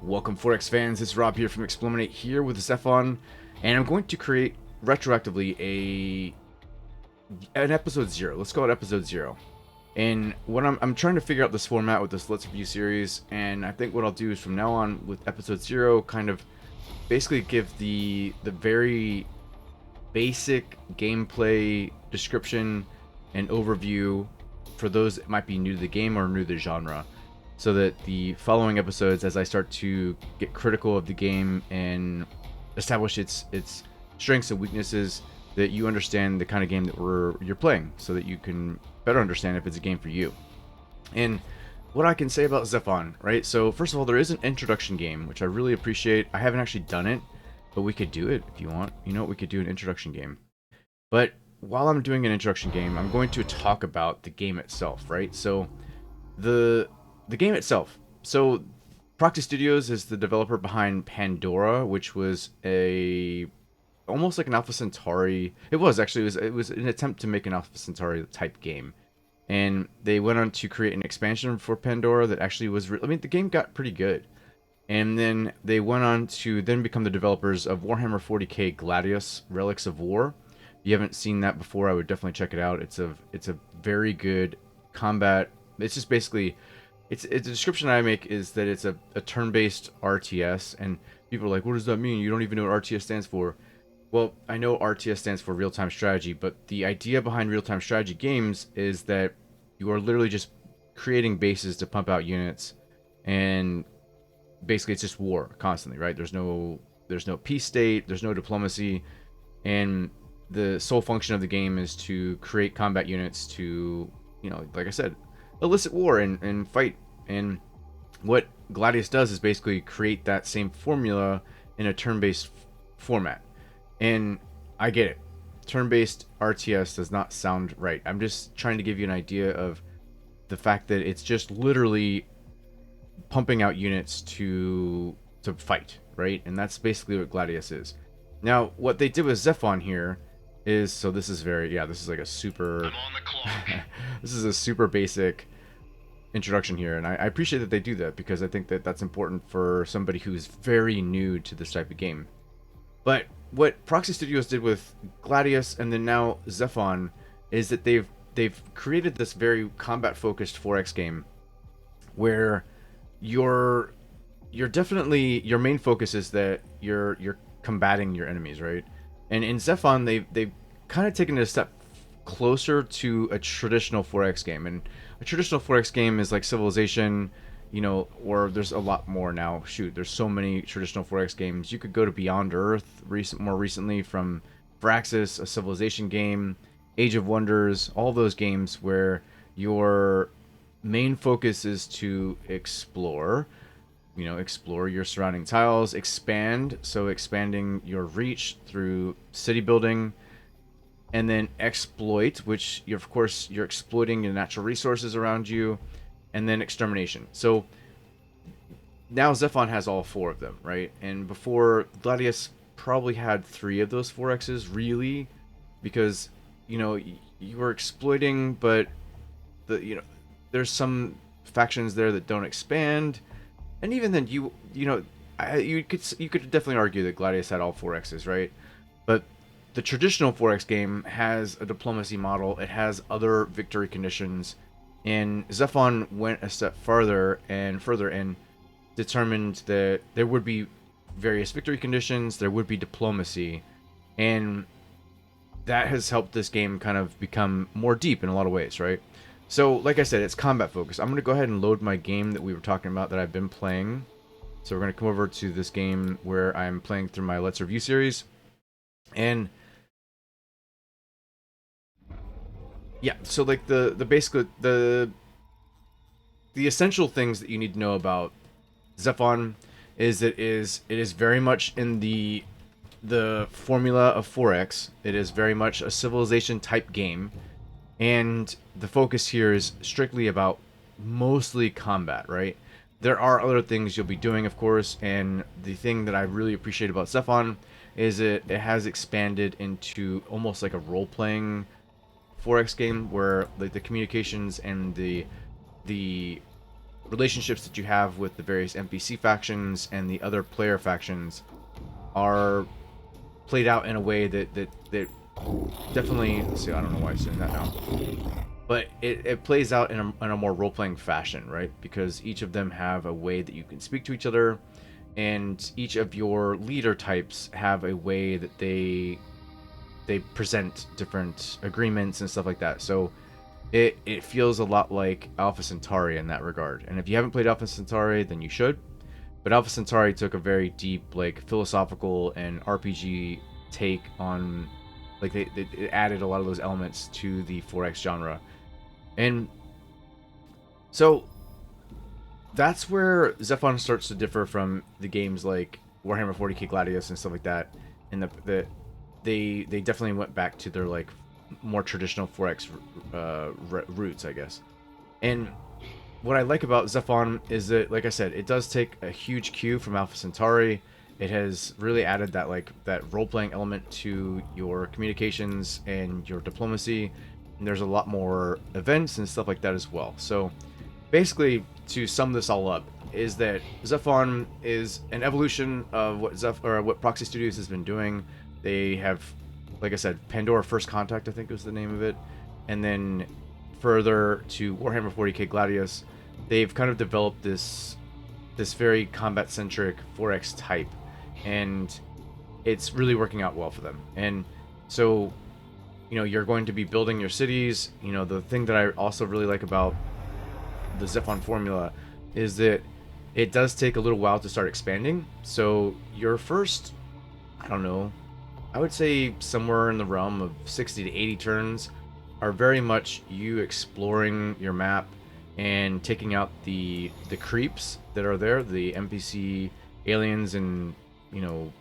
Welcome 4X fans, it's Rob here from Explominate here with Zephon, and I'm going to create retroactively an episode 0. Let's call it episode 0. And what I'm trying to figure out this format with this Let's Review series, and I think what I'll do is from now on with episode 0 kind of basically give the very basic gameplay description and overview for those that might be new to the game or new to the genre, so that the following episodes, as I start to get critical of the game and establish its strengths and weaknesses, that you understand the kind of game that you're playing, so that you can better understand if it's a game for you. And what I can say about Zephon, right? So first of all, there is an introduction game, which I really appreciate. I haven't actually done it, but we could do it if you want. You know what? We could do an introduction game. But while I'm doing an introduction game, I'm going to talk about the game itself, right? So the game itself. So Proxy Studios is the developer behind Pandora, which was almost like an Alpha Centauri. It was an attempt to make an Alpha Centauri type game. And they went on to create an expansion for Pandora that actually was the game got pretty good. And then they went on to then become the developers of Warhammer 40k Gladius Relics of War. If you haven't seen that before, I would definitely check it out. It's a very good combat. It's just basically it's the description I make is that it's a turn-based RTS, and people are like, what does that mean? You don't even know what RTS stands for. Well, I know RTS stands for real-time strategy, but the idea behind real-time strategy games is that you are literally just creating bases to pump out units, and basically it's just war constantly, right? There's no peace state, there's no diplomacy, and the sole function of the game is to create combat units to, like I said, elicit war and fight. And what Gladius does is basically create that same formula in a turn-based format. And I get it. Turn-based RTS does not sound right. I'm just trying to give you an idea of the fact that it's just literally pumping out units to fight, right? And that's basically what Gladius is. Now, what they did with Zephon here is, so this is this is like a super I'm on the clock. this is a super basic introduction here, and I appreciate that they do that, because I think that that's important for somebody who's very new to this type of game. But what Proxy Studios did with Gladius and then now Zephon is that they've created this very combat focused 4X game where you're definitely, your main focus is that you're combating your enemies, right? And in Zephon, they've kind of taken it a step closer to a traditional 4X game. And a traditional 4X game is like Civilization, or there's a lot more now. Shoot, there's so many traditional 4X games. You could go to Beyond Earth more recently from Firaxis, a Civilization game, Age of Wonders, all those games where your main focus is to explore your surrounding tiles, expand, so expanding your reach through city building, and then exploit, which you're exploiting the natural resources around you, and then extermination. So now Zephon has all 4 of them, right? And before, Gladius probably had 3 of those 4Xs, really, because you were exploiting, but there's some factions there that don't expand. And even then, you could definitely argue that Gladius had all 4Xs, right? But the traditional 4X game has a diplomacy model. It has other victory conditions, and Zephon went a step further and determined that there would be various victory conditions, there would be diplomacy, and that has helped this game kind of become more deep in a lot of ways, right? So, like I said, it's combat focused. I'm going to go ahead and load my game that we were talking about that I've been playing. So we're going to come over to this game where I'm playing through my Let's Review series. And yeah, so like the essential things that you need to know about Zephon is it is very much in the formula of 4X. It is very much a Civilization type game. And the focus here is strictly about mostly combat, right? There are other things you'll be doing, of course, and the thing that I really appreciate about Zephon is it has expanded into almost like a role-playing 4X game where like the communications and the relationships that you have with the various NPC factions and the other player factions are played out in a way that definitely, let's see, I don't know why I'm saying that now, but it plays out in a more role-playing fashion, right? Because each of them have a way that you can speak to each other, and each of your leader types have a way that they present different agreements and stuff like that. So it feels a lot like Alpha Centauri in that regard. And if you haven't played Alpha Centauri, then you should. But Alpha Centauri took a very deep, like, philosophical and RPG take on, like, it added a lot of those elements to the 4X genre. And so that's where Zephon starts to differ from the games like Warhammer 40k Gladius and stuff like that. And they definitely went back to their, like, more traditional 4X roots, I guess. And what I like about Zephon is that, like I said, it does take a huge cue from Alpha Centauri. It has really added that, like, that role-playing element to your communications and your diplomacy. And there's a lot more events and stuff like that as well. So basically, to sum this all up, is that Zephon is an evolution of what Proxy Studios has been doing. They have, like I said, Pandora First Contact, I think was the name of it, and then further to Warhammer 40k Gladius, they've kind of developed this very combat-centric 4X type, and it's really working out well for them. And so, you know, you're going to be building your cities. You know, the thing that I also really like about the Zephon formula is that it does take a little while to start expanding. So your first, I don't know, I would say somewhere in the realm of 60 to 80 turns are very much you exploring your map and taking out the creeps that are there, the NPC aliens, and, you know,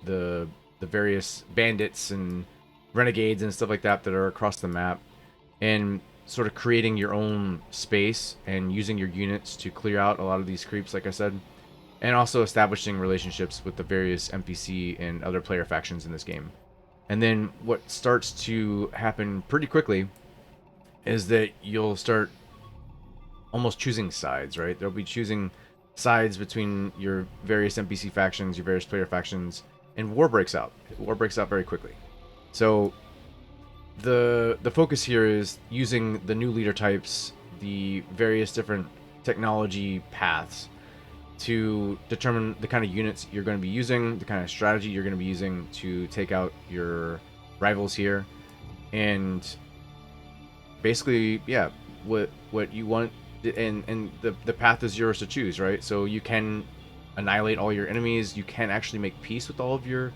the various bandits and renegades and stuff like that that are across the map, and sort of creating your own space and using your units to clear out a lot of these creeps, like I said, and also establishing relationships with the various NPC and other player factions in this game. And then what starts to happen pretty quickly is that you'll start almost choosing sides, right? There'll be choosing sides between your various NPC factions, your various player factions, and war breaks out. War breaks out very quickly. So the focus here is using the new leader types, the various different technology paths, to determine the kind of units you're going to be using, the kind of strategy you're going to be using to take out your rivals here, and basically, yeah, what you want, and the path is yours to choose, right? So you can annihilate all your enemies, you can actually make peace with all of your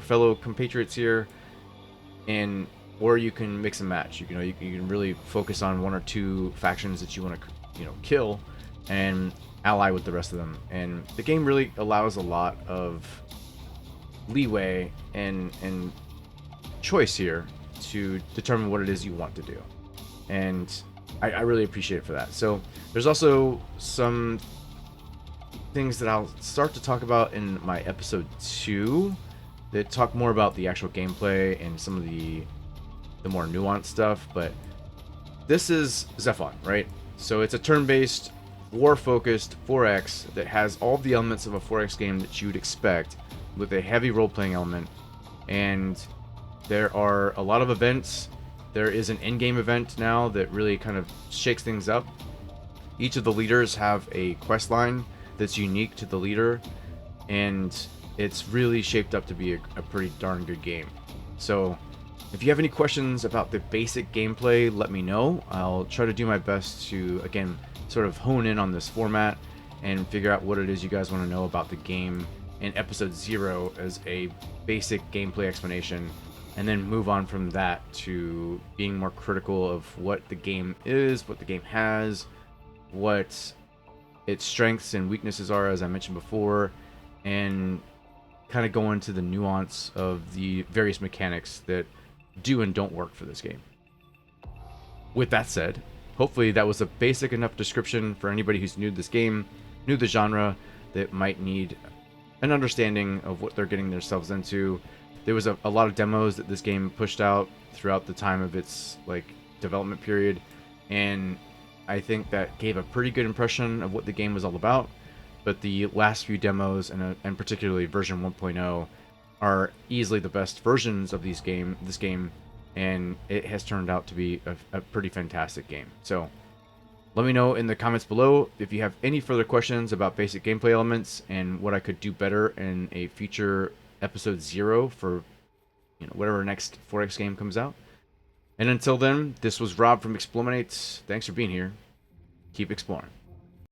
fellow compatriots here, and or you can mix and match. You can really focus on one or two factions that you want to, you know, kill, and ally with the rest of them. And the game really allows a lot of leeway and choice here to determine what it is you want to do, and I really appreciate it for that. So there's also some things that I'll start to talk about in my episode 2 that talk more about the actual gameplay and some of the more nuanced stuff. But this is Zephon, right? So it's a turn-based, war-focused 4X that has all the elements of a 4X game that you would expect, with a heavy role-playing element. And there are a lot of events. There is an in-game event now that really kind of shakes things up. Each of the leaders have a quest line that's unique to the leader, and it's really shaped up to be a pretty darn good game. So if you have any questions about the basic gameplay, let me know. I'll try to do my best to, again, sort of hone in on this format and figure out what it is you guys want to know about the game in episode 0 as a basic gameplay explanation, and then move on from that to being more critical of what the game is, what the game has, what its strengths and weaknesses are, as I mentioned before, and kind of go into the nuance of the various mechanics that do and don't work for this game. With that said, hopefully that was a basic enough description for anybody who's new to this game, new to the genre, that might need an understanding of what they're getting themselves into. There was a lot of demos that this game pushed out throughout the time of its, like, development period, and I think that gave a pretty good impression of what the game was all about. But the last few demos, and particularly version 1.0, are easily the best versions of this game, and it has turned out to be a pretty fantastic game. So let me know in the comments below if you have any further questions about basic gameplay elements and what I could do better in a future episode 0 for whatever next 4X game comes out. And until then, this was Rob from Explominates. Thanks for being here. Keep exploring.